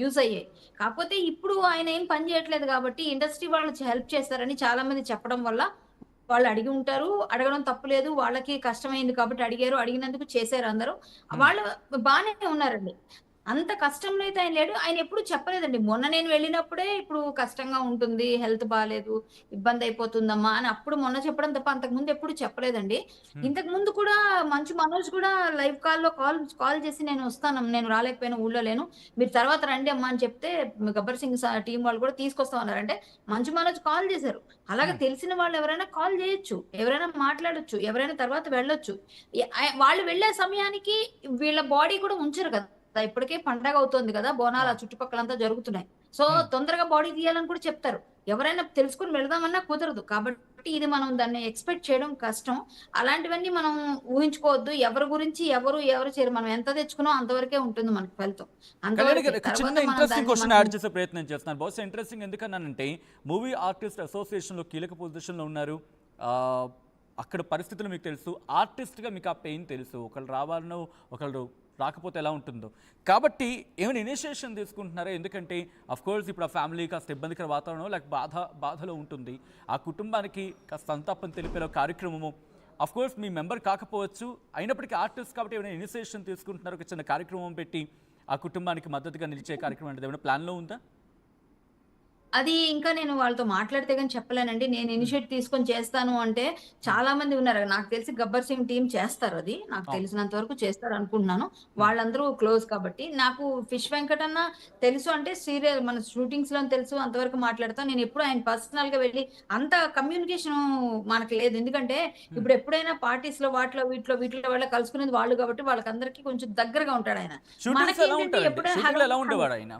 Use అయ్యాయి. కాకపోతే ఇప్పుడు ఆయన ఏం పని చేయట్లేదు కాబట్టి ఇండస్ట్రీ వాళ్ళు హెల్ప్ చేస్తారని చాలా మంది చెప్పడం వల్ల వాళ్ళు అడిగి ఉంటారు. అడగడం తప్పులేదు. వాళ్ళకి కష్టమైంది కాబట్టి అడిగారు. అడిగినందుకు చేశారు అందరూ. హ్మ్. వాళ్ళు బానే ఉన్నారండి. అంత కష్టంలో అయితే ఆయన లేడు. ఆయన ఎప్పుడు చెప్పలేదండి. మొన్న నేను వెళ్ళినప్పుడే ఇప్పుడు కష్టంగా ఉంటుంది. హెల్త్ బాలేదు. ఇబ్బందయిపోతుందమ్మా అని అప్పుడు మొన్న చెప్పడం తప్ప అంతకుముందు ఎప్పుడు చెప్పలేదండి. హ్మ్. ఇంతకుముందు కూడా మంచు మనోజ్ కూడా లైవ్ కాల్‌లో కాల్ చేసి నేను రాలేకపోయాను. ఊళ్ళో లేను. మీరు తర్వాత రండి అమ్మా అని చెప్తే 'గబ్బర్ సింగ్' టీమ్ వాళ్ళు కూడా తీసుకొస్తామన్నారు. అంటే మంచు మనోజ్ కాల్ చేశారు. అలాగే హ్మ్. తెలిసిన వాళ్ళు ఎవరైనా కాల్ చేయొచ్చు. ఎవరైనా మాట్లాడొచ్చు. ఎవరైనా తర్వాత వెళ్ళొచ్చు. వాళ్ళు వెళ్ళే సమయానికి వీళ్ళ బాడీ కూడా ఉంచరు కదా! ఇప్పటికే పండగవుతోంది గదా! బోనాలు ఆ అవును. చుట్టుపక్కలంతా జరుగుతున్నాయి. సో, హ్మ్. తొందరగా బాడీ తీయాలని కూడా చెప్తారు. ఎవరైనా తెలుసుకొని వెళదామన్నా కుదరదు. కాబట్టి ఇది మనం దాన్ని ఎక్స్‌పెక్ట్ చేయడం కష్టం. అలాంటివన్నీ మనం ఊహించుకోవద్దు. ఎవరి గురించి ఎవరు చేయరు. మనం ఎంత తెచ్చుకున్నామో అంతవరకే ఉంటుంది మనకు ఫలితం. కళ్యాణి అంతవరకే. గారు ఒక తర్వాత చిన్న మనం ఇంట్రెస్టింగ్ దాన్ని క్వెషన్ మనం యాడ్ చేసే ప్రయత్నం చేస్తున్నాను. బహుశా ఇంట్రెస్టింగ్ ఎందుకన్నానంటే మూవీ ఆర్టిస్ట్ అసోసియేషన్‌లో కీలక పొజిషన్‌లో ఉన్నారు. ఆహ్, అక్కడ పరిస్థితులు మీకు తెలుసు. ఆర్టిస్ట్‌గా మీకు ఆ పెయిన్ తెలుసు. ఒకళ్ళు రావాలనో, ఒకళ్ళు రాకపోతే ఎలా ఉంటుందో. కాబట్టి ఏమైనా ఇనిషియేషన్ తీసుకుంటున్నారా? ఎందుకంటే ఆఫ్‌కోర్స్ ఇప్పుడు ఆ ఫ్యామిలీ కాస్త ఇబ్బందికర వాతావరణం లేక బాధలో ఉంటుంది. ఆ కుటుంబానికి కాస్త సంతాపం తెలిపేలా కార్యక్రమము ఆఫ్‌కోర్స్ మీ మెంబర్ కాకపోవచ్చు. అయినప్పటికీ ఆర్టిస్ట్ కాబట్టి ఏమైనా ఇనిషియేషన్ తీసుకుంటున్నారా? ఒక చిన్న కార్యక్రమం పెట్టి ఆ కుటుంబానికి మద్దతుగా నిలిచే కార్యక్రమం అనేది ఏమైనా ప్లాన్‌లో ఉందా? అది ఇంకా నేను వాళ్ళతో మాట్లాడితే గాని చెప్పలేనండి. నేను హ్మ్. ఇనిషియేట్ తీసుకొని చేస్తాను అంటే హ్మ్. చాలా మంది ఉన్నారు. నాకు తెలిసి 'గబ్బర్ సింగ్' టీమ్ చేస్తారది. నాకు అవును. తెలిసినంత వరకు చేస్తారనుకుంటున్నాను. హ్మ్. వాళ్ళందరూ క్లోజ్ కాబట్టి. నాకు 'ఫిష్ వెంకట్' అన్న తెలుసు అంటే మన షూటింగ్స్‌లోనే తెలుసు. అంతవరకు మాట్లాడతాం. నేనెప్పుడు ఆయన పర్సనల్‌గా వెళ్లి అంత కమ్యూనికేషను మనకు లేదు. ఎందుకంటే హ్మ్. ఇప్పుడు ఎప్పుడైనా పార్టీస్‌లో వీటిలో వాళ్ళ కలుసుకునేది వాళ్ళు కాబట్టి వాళ్ళకందరికీ కొంచెం దగ్గరగా ఉంటాడాయన. షూటింగ్స్‌లో ఎలా మనకేంటంటే ఉంటారండి? ఎప్పుడైనా హలో షూటింగ్‌లో ఎలా హలో ఉండేవాడాయన?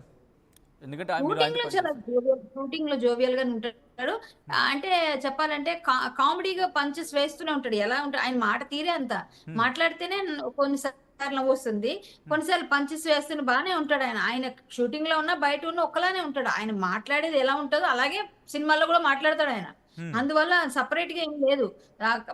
ఎందుకంటే మీరు ఆయనతో షూటింగ్‌లో చాలా పనిచేసారు. జోవియల్‌గానే ఉంటాడు. హ్మ్. అంటే చెప్పాలంటే కామెడీగా పంచెస్ వేస్తూనే ఉంటాడు. ఎలా ఉంటాడు ఆయన మాట తీరే అంత. హ్మ్. మాట్లాడితేనే కొన్ని సార్లు నవ్వొస్తుంది. హ్మ్. కొన్నిసార్లు పంచెస్ వేస్తూనే బానే ఉంటాడాయన. ఆయన షూటింగ్‌లో ఉన్నా, బయట ఉన్నా ఒక్కలానే ఉంటాడు. ఆయన మాట్లాడేది ఎలా ఉంటదో అలాగే సినిమాల్లో గూడా మాట్లాడతాడాయన. హ్మ్. అందువల్ల సెపరేట్‌గా ఏం లేదు.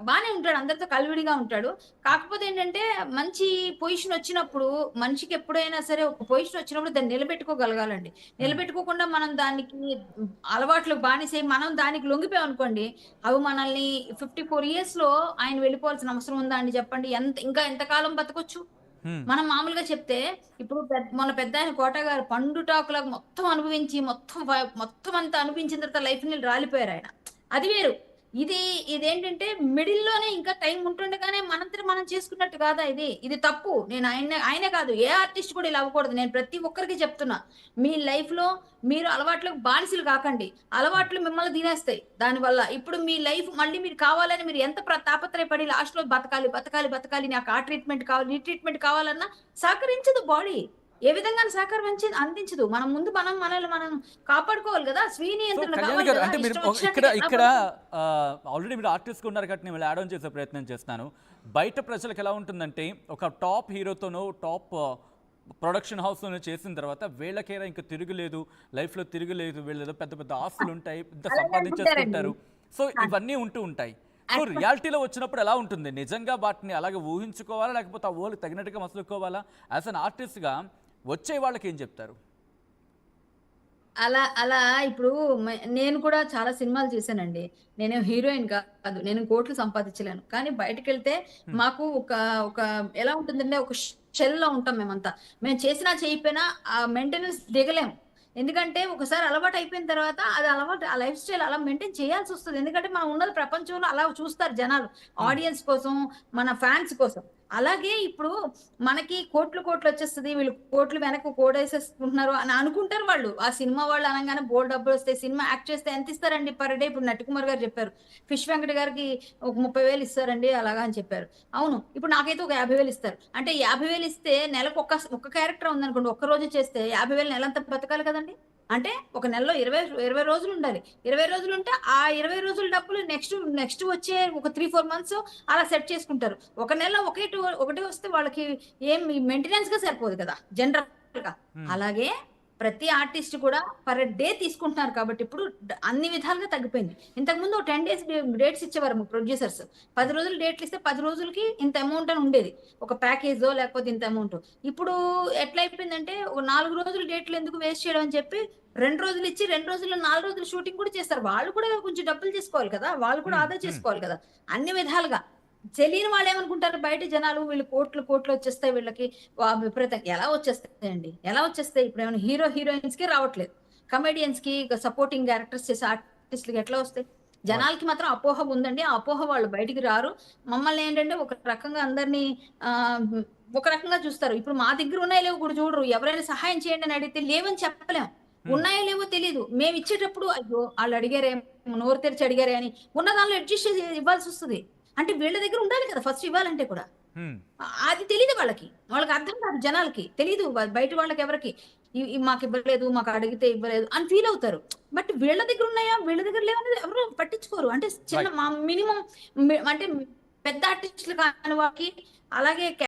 బానే ఉంటాడు. అందరితో కలివిడిగా ఉంటాడు. కాకపోతే ఏంటంటే మంచి పొజిషనొచ్చినప్పుడు మనిషికెప్పుడైనా సరే ఒక పొజిషనొచ్చినప్పుడు దాన్ని నిలబెట్టుకోగలగాలండి. హ్మ్. నిలబెట్టుకోకుండా మనం దానికి అలవాట్లకు బానిసై మనం దానికి లొంగిపోయామనుకోండి, అవి మనల్ని 54 ఇయర్స్‌లో ఆయన వెళ్ళిపోవాల్సిన అవసరం ఉందా అండి చెప్పండి? ఇంకా ఎంత కాలం బతకొచ్చు? హ్మ్. మనం మామూలుగా చెప్తే ఇప్పుడు మొన్న పెద్దాయన 'కోట' గారు పండుటాకులాగా మొత్తం అనుభవించి మొత్తం అంతా అనుభవించిన తర్వాత లైఫ్‌ని రాలిపోయారాయన. అది వేరు. ఇది ఇదేంటంటే మిడిల్‌లోనే ఇంకా టైం ఉంటుండగానే మనంతట మనం చేసుకున్నట్టు కాదా ఇది? ఇది తప్పు. నేను ఆయనే కాదు ఏ ఆర్టిస్ట్ కూడా ఇలా అవ్వకూడదు. నేను ప్రతి ఒక్కరికి చెప్తున్నా. మీ లైఫ్‌లో మీరు అలవాట్లకు బానిసలు కాకండి. హ్మ్. అలవాట్లు మిమ్మల్ని తినేస్తాయి దానివల్ల. ఇప్పుడు మీ లైఫ్ మళ్ళీ మీరు కావాలని మీరు ఎంత తాపత్రయపడి లాస్ట్‌లో బతకాలి. నాకు ఆ ట్రీట్‌మెంట్ కావాలి, ఈ ట్రీట్‌మెంట్ కావాలన్నా సహకరించదు బాడీ. ఏ విధంగాను అందించదు. మనం ముందు మనల్ని మనం కాపాడుకోవాలి గదా! స్వీయ సో, నియంత్రణ కళ్యాణి కావాలి గారు గదా! అంటే మీరు ఇష్టం ఇక్కడ వచ్చినట్టుగా ఎలా ఇక్కడ పడితే ఆల్రెడీ మీరు ఆర్టిస్ట్‌గా ఉన్నారు కాబట్టి నేను యాడ్ ఆన్ చేసే ప్రయత్నం చేస్తున్నాను. బయట ప్రజలకు ఎలా ఉంటుందంటే ఒక టాప్ హీరోతోనో, టాప్ ప్రొడక్షన్ హౌస్‌లోనో చేసిన తర్వాత వీళ్ళకేరా ఇంక తిరుగులేదు. లైఫ్‌లో తిరుగులేదు. వీళ్ళేదో పెద్ద పెద్ద ఆస్తులుంటాయి. ఇంత అలాగే అనుకుంటారండి. సంపాదించేసుకుంటారు. సో, ఆ! ఇవన్నీ ఉంటూ ఉంటాయి. సో, అట్లా రియాలిటీలో వచ్చినప్పుడు ఎలా ఉంటుంది? నిజంగా వాటిని అలాగే ఊహించుకోవాలా? లేకపోతే ఆ ఊహలకు తగినట్టుగా మసులుకోవాలా? యాస్ ఎన్ ఆర్టిస్ట్‌గా వచ్చే వాళ్ళకేం చెప్తారు? అలా ఇప్పుడు నేను కూడా చాలా సినిమాలు చేశానండి. నేనేం హీరోయిన్ కాదు. నేను కోట్లు సంపాదించలేను. కానీ బయటికెళ్తే హ్మ్. మాకు ఒక ఎలా ఉంటుందంటే ఒక షెల్‌లో ఉంటాం మేమంతా. మేము చేసినా చేయకపోయినా ఆ మెయింటెనెన్స్ దిగలేం. ఎందుకంటే ఒకసారి అలవాటయిపోయిన తర్వాత అది ఆ లైఫ్ స్టైల్ అలా మెయింటైన్ చేయాల్సొస్తది. ఎందుకంటే మనం ఉన్నది ప్రపంచంలో అలా చూస్తారు జనాలు. హ్మ్. ఆడియన్స్ కోసం, మన ఫ్యాన్స్ కోసం. అలాగే ఇప్పుడు మనకి కోట్లొచ్చేస్తది. వీళ్ళు కోట్లు వెనక్కి కోడేసేసుకుంటున్నారు అని అనుకుంటారు వాళ్ళు. ఆ సినిమా వాళ్ళు అనంగానే బోలెడు డబ్బులొస్తాయి. సినిమా యాక్ట్ చేస్తే ఎంతిస్తారండి పర్ డే? ఇప్పుడు 'నటికుమార్' గారు చెప్పారు. 'ఫిష్ వెంకట్' గారికి ఒక 30,000 ఇస్తారండి అలాగా అని చెప్పారు. అవును. ఇప్పుడు నాకైతే ఒక 50,000 ఇస్తారు. అంటే 50,000 ఇస్తే నెలకు ఒక్క క్యారెక్టర్ ఉందనుకోండి. ఒక్క రోజే చేస్తే 50,000 నెలంతా బతకాలి కదండీ! అంటే ఒక నెలలో 20 రోజులుండాలి. 20 రోజులుంటే ఆ 20 రోజుల డబ్బులు నెక్స్ట్ వచ్చే ఒక 3, 4 మంత్స్ అలా సెట్ చేసుకుంటారు. ఒక నెలలో ఒకటే వస్తే వాళ్ళకి ఏం మెయింటెనెన్స్‌గా సరిపోదు కదా! జనరల్‌గా. హ్మ్. అలాగే ప్రతి ఆర్టిస్ట్ కూడా పర్ డే తీసుకుంటున్నారు కాబట్టి ఇప్పుడు అన్ని విధాలుగా తగ్గిపోయింది. ఇంతకుముందు 10 డేస్ డేట్స్ ఇచ్చేవారు ప్రొడ్యూసర్స్. 10 రోజులు డేట్లు ఇస్తే 10 రోజులకి ఇంత అమౌంట్ అని ఉండేది. ఒక ప్యాకేజో లేకపోతే ఇంత అమౌంట్. ఇప్పుడు ఎట్లా అయిపోయిందంటే ఒక 4 రోజులు డేట్లు ఎందుకు వేస్ట్ చేయడం అని చెప్పి 2 రోజులు ఇచ్చి 2 రోజుల్లో 4 రోజులు షూటింగ్ కూడా చేస్తారు. వాళ్ళు కూడా కొంచెం డబ్బులు చేసుకోవాలి కదా! వాళ్ళు కూడా ఆదా చేసుకోవాలి కదా! అన్ని విధాలుగా. తెలియని వాళ్ళేమనుకుంటారు బయట జనాలు వీళ్ళు కోట్లు కోట్లు వచ్చేస్తాయి వీళ్ళకి విపరీతంగా. ఎలా వచ్చేస్తాయండి? ఎలా వచ్చేస్తాయి? ఇప్పుడేమైనా హీరోయిన్స్‌కే రావట్లేదు. కమెడియన్స్‌కి, సపోర్టింగ్ క్యారెక్టర్స్ చేసే ఆర్టిస్ట్‌లకి ఎట్లా వస్తాయి? జనాలకి మాత్రం అపోహ ఉందండి. ఆ అపోహ వాళ్ళు బయటికి రారు. మమ్మల్ని ఏంటంటే ఒక రకంగా అందరిని ఒక రకంగా చూస్తారు. ఇప్పుడు మా దగ్గర ఉన్నాయో లేవో కూడా చూడరు. ఎవరైనా సహాయం చేయండి అని అడిగితే లేవని చెప్పలేం. ఉన్నాయో లేవో తెలీదు. మేమిచ్చేటప్పుడు అయ్యో! ఆళ్ళు అడిగారే, నోరు తెరిచి అడిగారే అని ఉన్న దానిలో అడ్జస్ట్ చేసి ఇవ్వాల్సొస్తది. అంటే వీళ్ళ దగ్గర ఉండాలి కదా! ఫస్ట్ ఇవ్వాలంటే కూడా. హ్మ్. అది తెలీదు వాళ్ళకి. వాళ్ళకి అర్థం కాదు జనాలకి. తెలీదు బయట వాళ్ళకెవరికీ. మాకివ్వలేదు, మాకు అడిగితే ఇవ్వలేదు అని ఫీల్ అవుతారు. బట్ వీళ్ళ దగ్గర ఉన్నాయా? వీళ్ళ దగ్గర లేవనేది ఎవరు పట్టించుకోరు. అంటే చిన్న రైట్. మినిమమ్ అంటే పెద్ద ఆర్టిస్టులు కాని వాళ్ళకి అలాగే